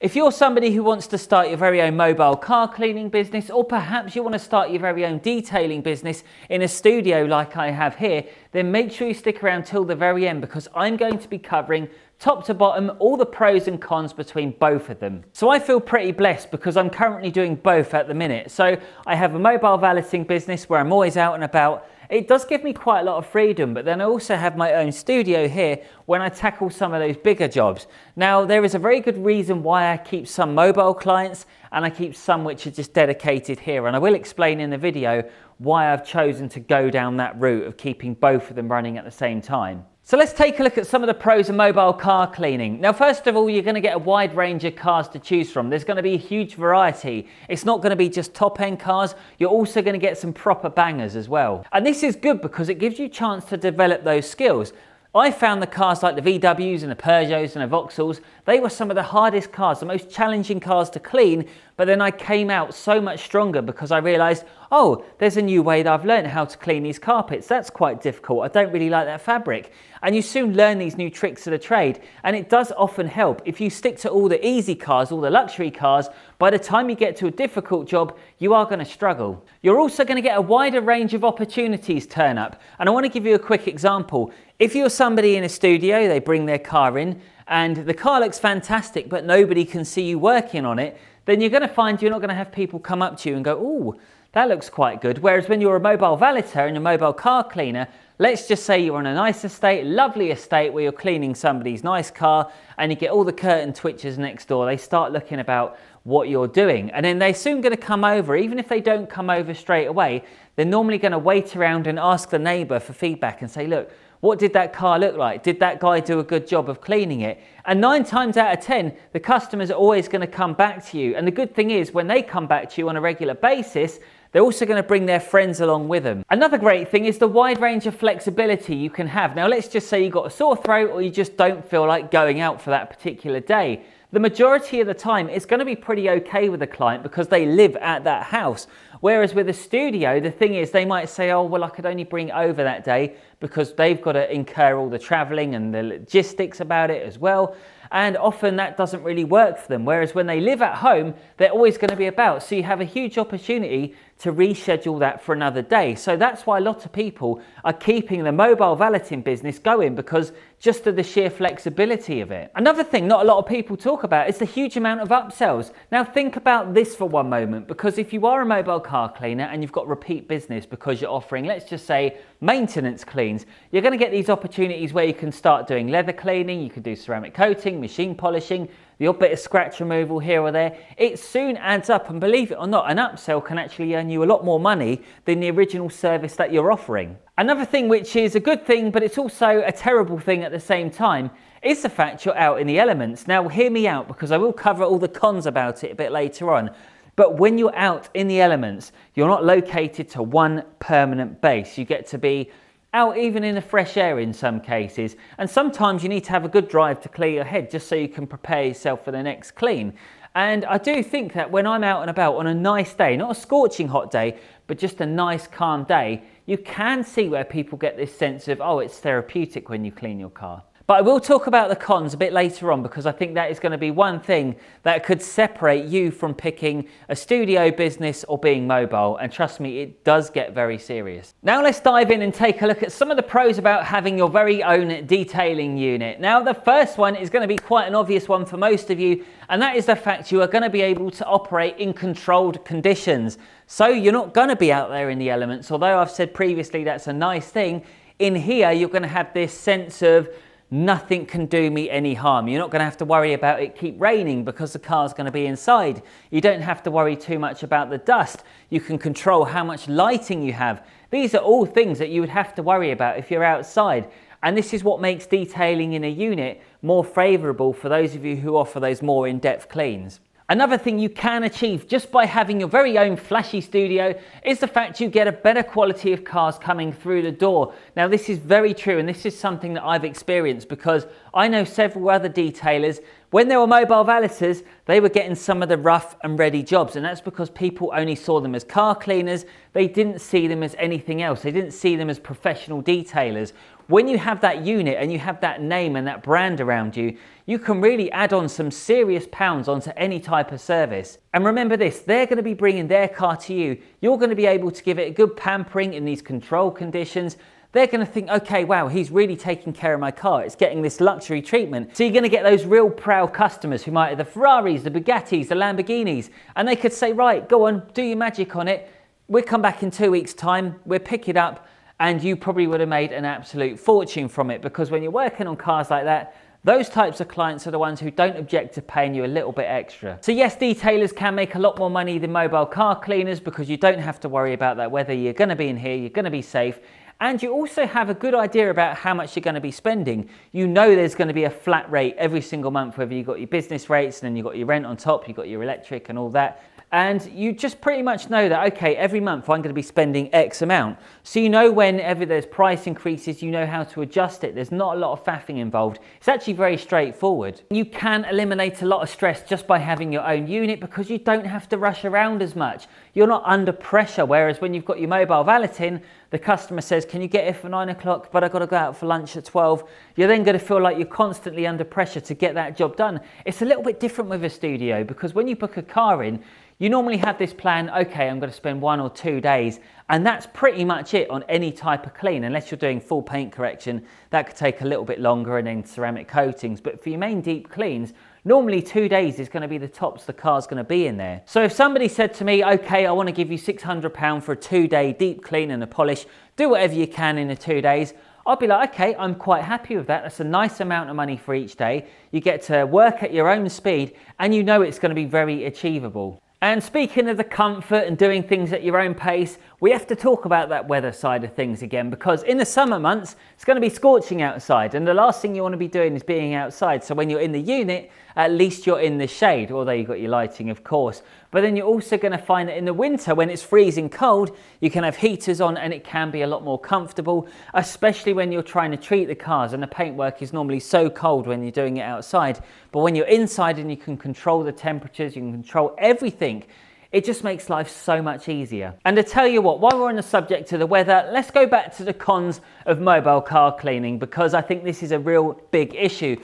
If you're somebody who wants to start your very own mobile car cleaning business, or perhaps you want to start your very own detailing business in a studio like I have here, then make sure you stick around till the very end, because I'm going to be covering top to bottom all the pros and cons between both of them. So I feel pretty blessed because I'm currently doing both at the minute. So I have a mobile valeting business where I'm always out and about. It does give me quite a lot of freedom, but then I also have my own studio here when I tackle some of those bigger jobs. Now, there is a very good reason why I keep some mobile clients and I keep some which are just dedicated here. And I will explain in the video why I've chosen to go down that route of keeping both of them running at the same time. So let's take a look at some of the pros of mobile car cleaning. Now, first of all, you're going to get a wide range of cars to choose from. There's going to be a huge variety. It's not going to be just top-end cars. You're also going to get some proper bangers as well. And this is good because it gives you a chance to develop those skills. I found the cars like the VWs and the Peugeots and the Vauxhalls, they were some of the hardest cars, the most challenging cars to clean, but then I came out so much stronger because I realised, oh, there's a new way that I've learned how to clean these carpets. That's quite difficult. I don't really like that fabric. And you soon learn these new tricks of the trade, and it does often help. If you stick to all the easy cars, all the luxury cars, by the time you get to a difficult job, you are going to struggle. You're also going to get a wider range of opportunities turn up, and I want to give you a quick example. If you're somebody in a studio, they bring their car in, and the car looks fantastic, but nobody can see you working on it, then you're going to find you're not going to have people come up to you and go, oh, that looks quite good. Whereas when you're a mobile valeter and a mobile car cleaner, let's just say you're on a nice estate, lovely estate where you're cleaning somebody's nice car and you get all the curtain twitchers next door. They start looking about what you're doing, and then they're soon going to come over. Even if they don't come over straight away, they're normally going to wait around and ask the neighbour for feedback and say, look, what did that car look like? Did that guy do a good job of cleaning it? And 9 times out of 10, the customers are always going to come back to you. And the good thing is, when they come back to you on a regular basis, they're also going to bring their friends along with them. Another great thing is the wide range of flexibility you can have. Now, let's just say you've got a sore throat or you just don't feel like going out for that particular day. The majority of the time, it's going to be pretty okay with the client because they live at that house. Whereas with a studio, the thing is they might say, oh, well, I could only bring it over that day because they've got to incur all the traveling and the logistics about it as well. And often that doesn't really work for them. Whereas when they live at home, they're always going to be about. So you have a huge opportunity to reschedule that for another day. So that's why a lot of people are keeping the mobile valeting business going, because just of the sheer flexibility of it. Another thing not a lot of people talk about is the huge amount of upsells. Now think about this for one moment, because if you are a mobile car cleaner and you've got repeat business because you're offering, let's just say, maintenance cleans, you're going to get these opportunities where you can start doing leather cleaning, you can do ceramic coating, machine polishing, the odd bit of scratch removal here or there. It soon adds up, and believe it or not, an upsell can actually earn you a lot more money than the original service that you're offering. Another thing which is a good thing, but it's also a terrible thing at the same time, is the fact you're out in the elements. Now hear me out, because I will cover all the cons about it a bit later on. But when you're out in the elements, you're not located to one permanent base. You get to be out even in the fresh air in some cases, and sometimes you need to have a good drive to clear your head just so you can prepare yourself for the next clean. And I do think that when I'm out and about on a nice day, not a scorching hot day, but just a nice calm day, you can see where people get this sense of, oh, it's therapeutic when you clean your car. But I will talk about the cons a bit later on, because I think that is going to be one thing that could separate you from picking a studio business or being mobile. And trust me, it does get very serious. Now let's dive in and take a look at some of the pros about having your very own detailing unit. Now the first one is going to be quite an obvious one for most of you, and that is the fact you are going to be able to operate in controlled conditions. So you're not going to be out there in the elements, although I've said previously that's a nice thing. In here, you're going to have this sense of nothing can do me any harm. You're not going to have to worry about it keep raining because the car's going to be inside. You don't have to worry too much about the dust. You can control how much lighting you have. These are all things that you would have to worry about if you're outside. And this is what makes detailing in a unit more favourable for those of you who offer those more in-depth cleans. Another thing you can achieve just by having your very own flashy studio is the fact you get a better quality of cars coming through the door. Now this is very true, and this is something that I've experienced because I know several other detailers, when they were mobile valeters, they were getting some of the rough and ready jobs, and that's because people only saw them as car cleaners. They didn't see them as anything else. They didn't see them as professional detailers. when you have that unit and you have that name and that brand around you, you can really add on some serious pounds onto any type of service. And remember this, they're going to be bringing their car to you. You're going to be able to give it a good pampering in these control conditions. They're going to think, okay, wow, he's really taking care of my car. It's getting this luxury treatment. So you're going to get those real proud customers who might have the Ferraris, the Bugattis, the Lamborghinis, and they could say, right, go on, do your magic on it. We'll come back in 2 weeks' time, we'll pick it up, and you probably would have made an absolute fortune from it, because when you're working on cars like that, those types of clients are the ones who don't object to paying you a little bit extra. So yes, detailers can make a lot more money than mobile car cleaners, because you don't have to worry about that, whether you're going to be in here, you're going to be safe. And you also have a good idea about how much you're going to be spending. You know there's going to be a flat rate every single month, whether you've got your business rates and then you've got your rent on top, you've got your electric and all that. And you just pretty much know that, okay, every month I'm going to be spending X amount. So you know whenever there's price increases, you know how to adjust it. There's not a lot of faffing involved. It's actually very straightforward. You can eliminate a lot of stress just by having your own unit, because you don't have to rush around as much. You're not under pressure, whereas when you've got your mobile valeting, the customer says, can you get here for 9 o'clock, but I've got to go out for lunch at 12. You're then going to feel like you're constantly under pressure to get that job done. It's a little bit different with a studio, because when you book a car in, you normally have this plan, okay, I'm going to spend 1 or 2 days, and that's pretty much it on any type of clean, unless you're doing full paint correction. That could take a little bit longer, and then ceramic coatings. But for your main deep cleans, normally 2 days is going to be the tops the car's going to be in there. So if somebody said to me, okay, I want to give you £600 for a 2-day deep clean and a polish, do whatever you can in the 2 days, I'd be like, okay, I'm quite happy with that. That's a nice amount of money for each day. You get to work at your own speed, and you know it's going to be very achievable. And speaking of the comfort and doing things at your own pace, we have to talk about that weather side of things again, because in the summer months, it's going to be scorching outside, and the last thing you want to be doing is being outside. So when you're in the unit, at least you're in the shade, although you've got your lighting, of course. But then you're also going to find that in the winter, when it's freezing cold, you can have heaters on, and it can be a lot more comfortable, especially when you're trying to treat the cars, and the paintwork is normally so cold when you're doing it outside. But when you're inside and you can control the temperatures, you can control everything, it just makes life so much easier. And to tell you what, while we're on the subject of the weather, let's go back to the cons of mobile car cleaning, because I think this is a real big issue.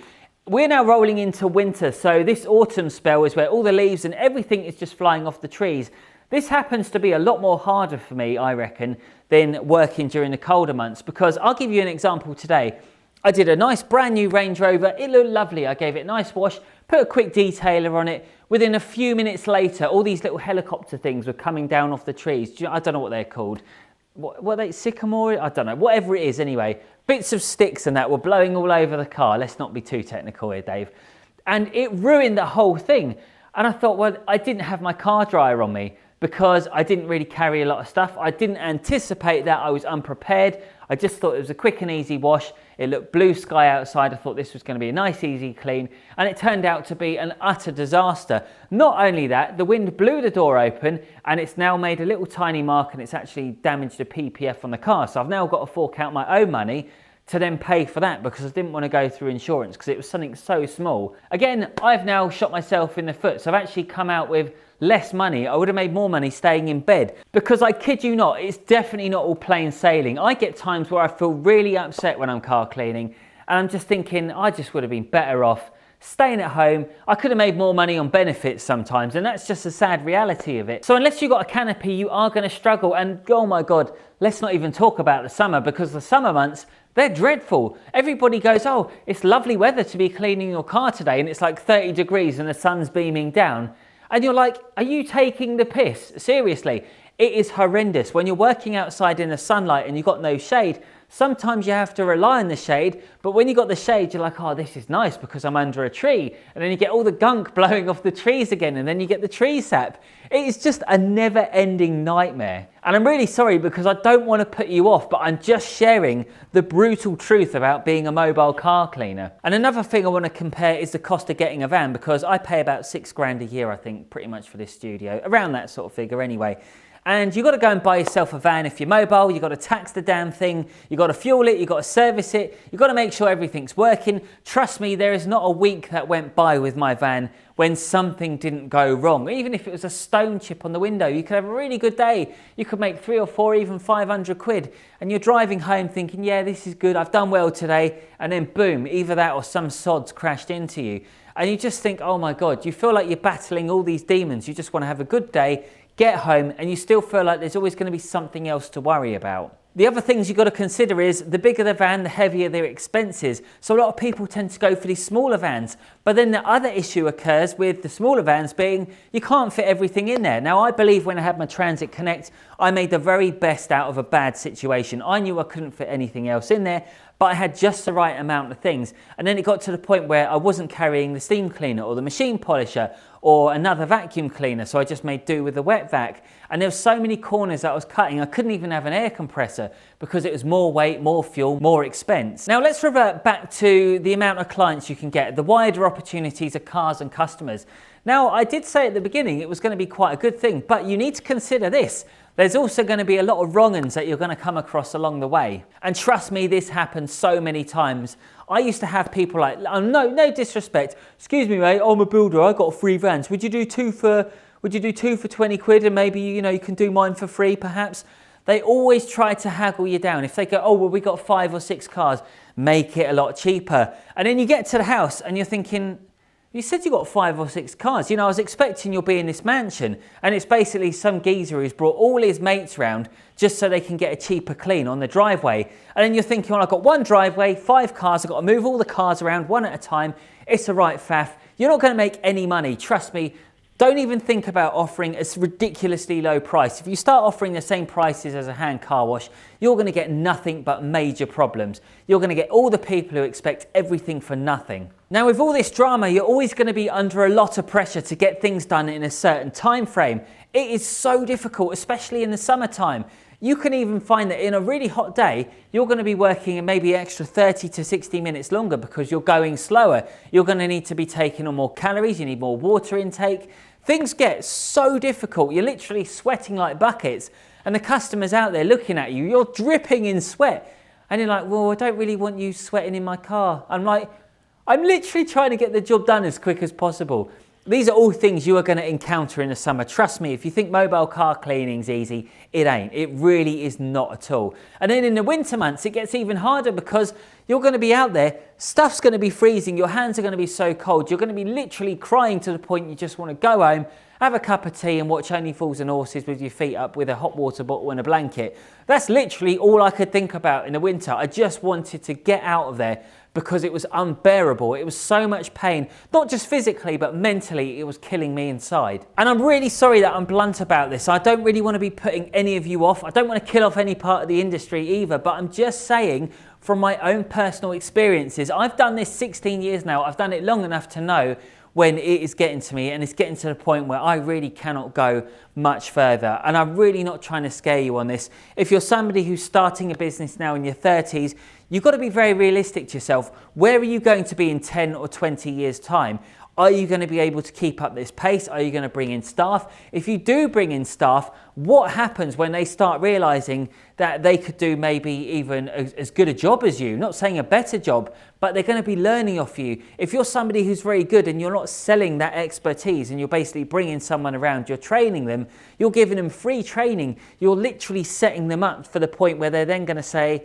We're now rolling into winter, so this autumn spell is where all the leaves and everything is just flying off the trees. This happens to be a lot more harder for me, I reckon, than working during the colder months, because I'll give you an example today. I did a nice brand new Range Rover. It looked lovely. I gave it a nice wash, put a quick detailer on it. Within a few minutes later, all these little helicopter things were coming down off the trees. I don't know what they're called. What are they, sycamore? I don't know. Whatever it is anyway. Bits of sticks and that were blowing all over the car. Let's not be too technical here, Dave. And it ruined the whole thing. And I thought, well, I didn't have my car dryer on me because I didn't really carry a lot of stuff. I didn't anticipate that. I was unprepared. I just thought it was a quick and easy wash. It looked blue sky outside. I thought this was going to be a nice, easy clean. And it turned out to be an utter disaster. Not only that, the wind blew the door open and it's now made a little tiny mark, and it's actually damaged the PPF on the car. So I've now got to fork out my own money to then pay for that, because I didn't want to go through insurance because it was something so small. Again, I've now shot myself in the foot. So I've actually come out with less money. I would have made more money staying in bed, because I kid you not, it's definitely not all plain sailing. I get times where I feel really upset when I'm car cleaning, and I'm just thinking I just would have been better off staying at home. I could have made more money on benefits sometimes, and that's just a sad reality of it. So unless you've got a canopy, you are going to struggle. And oh my God, let's not even talk about the summer, because the summer months, they're dreadful. Everybody goes, oh, it's lovely weather to be cleaning your car today, and it's like 30 degrees and the sun's beaming down. And you're like, are you taking the piss? Seriously, it is horrendous. When you're working outside in the sunlight and you've got no shade, sometimes you have to rely on the shade, but when you got the shade, you're like, oh, this is nice because I'm under a tree. And then you get all the gunk blowing off the trees again, and then you get the tree sap. It is just a never-ending nightmare. And I'm really sorry, because I don't want to put you off, but I'm just sharing the brutal truth about being a mobile car cleaner. And another thing I want to compare is the cost of getting a van, because I pay about £6 grand a year, I think, pretty much for this studio, around that sort of figure anyway. and you've got to go and buy yourself a van if you're mobile. You've got to tax the damn thing, you've got to fuel it, you've got to service it, you've got to make sure everything's working. Trust me, there is not a week that went by with my van when something didn't go wrong. Even if it was a stone chip on the window, you could have a really good day. You could make 3 or 4, even 500 quid. And you're driving home thinking, yeah, this is good, I've done well today. And then boom, either that or some sod's crashed into you. And you just think, oh my God, you feel like you're battling all these demons. You just want to have a good day, get home, and you still feel like there's always going to be something else to worry about. The other things you've got to consider is the bigger the van, the heavier their expenses. So a lot of people tend to go for these smaller vans. But then the other issue occurs with the smaller vans being you can't fit everything in there. Now, I believe when I had my Transit Connect, I made the very best out of a bad situation. I knew I couldn't fit anything else in there, but I had just the right amount of things. And then it got to the point where I wasn't carrying the steam cleaner or the machine polisher or another vacuum cleaner, so I just made do with the wet vac. And there were so many corners that I was cutting, I couldn't even have an air compressor because it was more weight, more fuel, more expense. Now let's revert back to the amount of clients you can get, the wider opportunities of cars and customers. Now, I did say at the beginning it was going to be quite a good thing, but you need to consider this. There's also going to be a lot of wrong-uns that you're going to come across along the way. And trust me, this happens so many times. I used to have people like, oh, no disrespect, excuse me mate, I'm a builder, I got 3 vans. Would you do two for 20 quid and maybe you can do mine for free perhaps? They always try to haggle you down. If they go, oh well, we got 5 or 6 cars, make it a lot cheaper. And then you get to the house and you're thinking, you said you got 5 or 6 cars. I was expecting you'll be in this mansion. And it's basically some geezer who's brought all his mates round just so they can get a cheaper clean on the driveway. And then you're thinking, well, I've got 1 driveway, 5 cars, I've got to move all the cars around one at a time. It's a right faff. You're not going to make any money. Trust me. Don't even think about offering a ridiculously low price. If you start offering the same prices as a hand car wash, you're going to get nothing but major problems. You're going to get all the people who expect everything for nothing. Now, with all this drama, you're always going to be under a lot of pressure to get things done in a certain time frame. It is so difficult, especially in the summertime. You can even find that in a really hot day, you're going to be working maybe extra 30 to 60 minutes longer because you're going slower. You're going to need to be taking on more calories, you need more water intake. Things get so difficult, you're literally sweating like buckets and the customer's out there looking at you, you're dripping in sweat. And you're like, well, I don't really want you sweating in my car. I'm like, I'm literally trying to get the job done as quick as possible. These are all things you are going to encounter in the summer. Trust me, if you think mobile car cleaning's easy, it ain't. It really is not at all. And then in the winter months, it gets even harder because you're going to be out there, stuff's going to be freezing, your hands are going to be so cold, you're going to be literally crying to the point you just want to go home, have a cup of tea and watch Only Fools and Horses with your feet up with a hot water bottle and a blanket. That's literally all I could think about in the winter. I just wanted to get out of there because it was unbearable. It was so much pain, not just physically, but mentally, it was killing me inside. And I'm really sorry that I'm blunt about this. I don't really want to be putting any of you off. I don't want to kill off any part of the industry either, but I'm just saying from my own personal experiences, I've done this 16 years now. I've done it long enough to know when it is getting to me and it's getting to the point where I really cannot go much further. And I'm really not trying to scare you on this. If you're somebody who's starting a business now in your 30s, you've got to be very realistic to yourself. Where are you going to be in 10 or 20 years' time? Are you going to be able to keep up this pace? Are you going to bring in staff? If you do bring in staff, what happens when they start realizing that they could do maybe even as good a job as you? Not saying a better job, but they're going to be learning off you. If you're somebody who's very good and you're not selling that expertise and you're basically bringing someone around, you're training them, you're giving them free training, you're literally setting them up for the point where they're then going to say,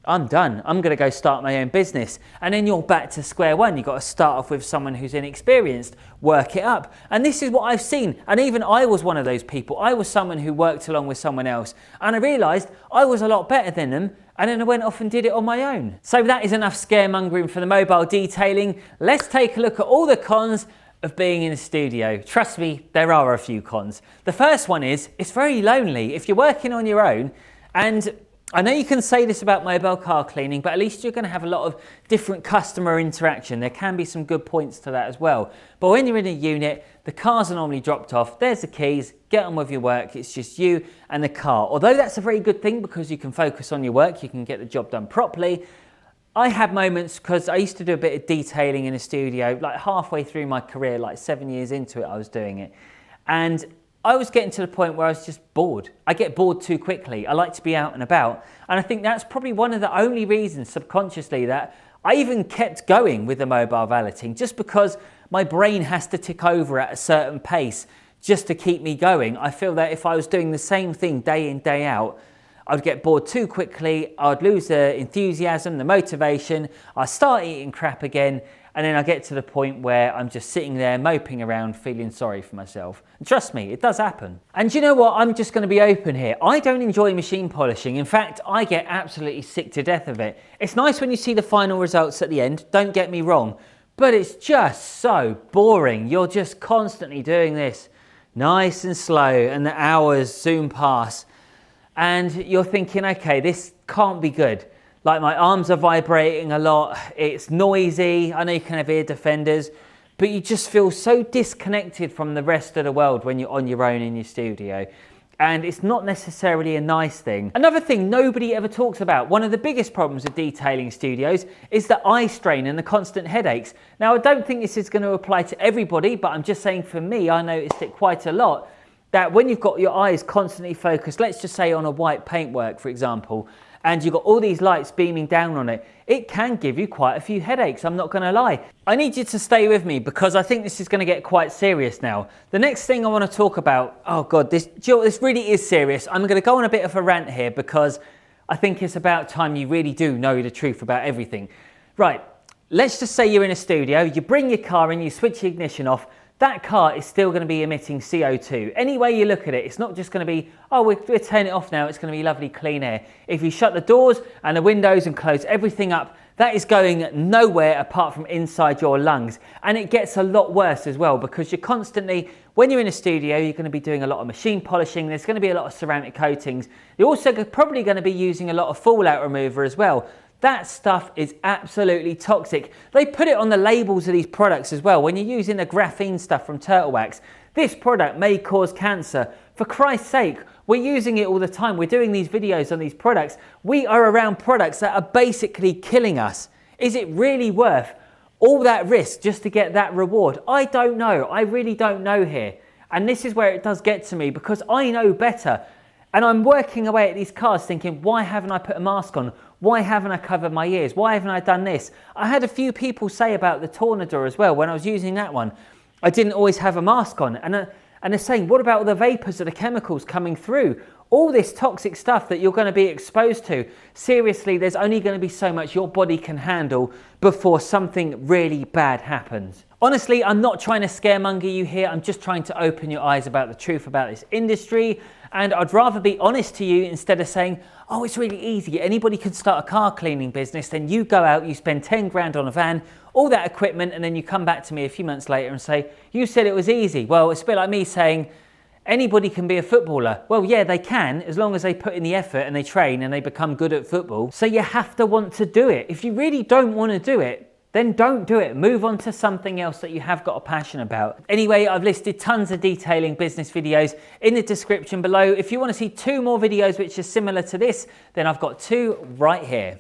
I'm done. I'm going to go start my own business. And then you're back to square one. You've got to start off with someone who's inexperienced, work it up. And this is what I've seen. And even I was one of those people. I was someone who worked along with someone else. And I realised I was a lot better than them. And then I went off and did it on my own. So that is enough scaremongering for the mobile detailing. Let's take a look at all the cons of being in a studio. Trust me, there are a few cons. The first one is it's very lonely. If you're working on your own, and I know you can say this about mobile car cleaning, but at least you're going to have a lot of different customer interaction. There can be some good points to that as well. But when you're in a unit, the cars are normally dropped off. There's the keys, get on with your work. It's just you and the car. Although that's a very good thing because you can focus on your work, you can get the job done properly. I had moments because I used to do a bit of detailing in a studio, like halfway through my career, like 7 years into it, I was doing it. And I was getting to the point where I was just bored. I get bored too quickly. I like to be out and about. And I think that's probably one of the only reasons subconsciously that I even kept going with the mobile valeting, just because my brain has to tick over at a certain pace just to keep me going. I feel that if I was doing the same thing day in, day out, I'd get bored too quickly, I'd lose the enthusiasm, the motivation, I'd start eating crap again, and then I get to the point where I'm just sitting there moping around feeling sorry for myself. And trust me, it does happen. And you know what, I'm just going to be open here. I don't enjoy machine polishing. In fact, I get absolutely sick to death of it. It's nice when you see the final results at the end, don't get me wrong, but it's just so boring. You're just constantly doing this nice and slow, and the hours soon pass. And you're thinking, okay, this can't be good. Like, my arms are vibrating a lot, it's noisy, I know you can have ear defenders, but you just feel so disconnected from the rest of the world when you're on your own in your studio. And it's not necessarily a nice thing. Another thing nobody ever talks about, one of the biggest problems with detailing studios is the eye strain and the constant headaches. Now, I don't think this is going to apply to everybody, but I'm just saying for me, I noticed it quite a lot, that when you've got your eyes constantly focused, let's just say on a white paintwork, for example, and you've got all these lights beaming down on it, it can give you quite a few headaches, I'm not going to lie. I need you to stay with me because I think this is going to get quite serious now. The next thing I want to talk about, oh God, this really is serious. I'm going to go on a bit of a rant here because I think it's about time you really do know the truth about everything. Right, let's just say you're in a studio, you bring your car in, you switch the ignition off, that car is still going to be emitting CO2. Any way you look at it, it's not just going to be, oh, we're turning it off now, it's going to be lovely clean air. If you shut the doors and the windows and close everything up, that is going nowhere apart from inside your lungs. And it gets a lot worse as well because you're constantly, when you're in a studio, you're going to be doing a lot of machine polishing, there's going to be a lot of ceramic coatings. You're also probably going to be using a lot of fallout remover as well. That stuff is absolutely toxic. They put it on the labels of these products as well. When you're using the graphene stuff from Turtle Wax, this product may cause cancer. For Christ's sake, we're using it all the time. We're doing these videos on these products. We are around products that are basically killing us. Is it really worth all that risk just to get that reward? I don't know. I really don't know here. And this is where it does get to me because I know better. And I'm working away at these cars thinking, why haven't I put a mask on? Why haven't I covered my ears? Why haven't I done this? I had a few people say about the Tornador as well, when I was using that one, I didn't always have a mask on. And they're saying, what about all the vapors of the chemicals coming through? All this toxic stuff that you're going to be exposed to. Seriously, there's only going to be so much your body can handle before something really bad happens. Honestly, I'm not trying to scaremonger you here. I'm just trying to open your eyes about the truth about this industry. And I'd rather be honest to you instead of saying, oh, it's really easy. Anybody can start a car cleaning business. Then you go out, you spend 10 grand on a van, all that equipment, and then you come back to me a few months later and say, you said it was easy. Well, it's a bit like me saying, anybody can be a footballer. Well, yeah, they can, as long as they put in the effort and they train and they become good at football. So you have to want to do it. If you really don't want to do it, then don't do it. Move on to something else that you have got a passion about. Anyway, I've listed tons of detailing business videos in the description below. If you want to see 2 more videos which are similar to this, then I've got 2 right here.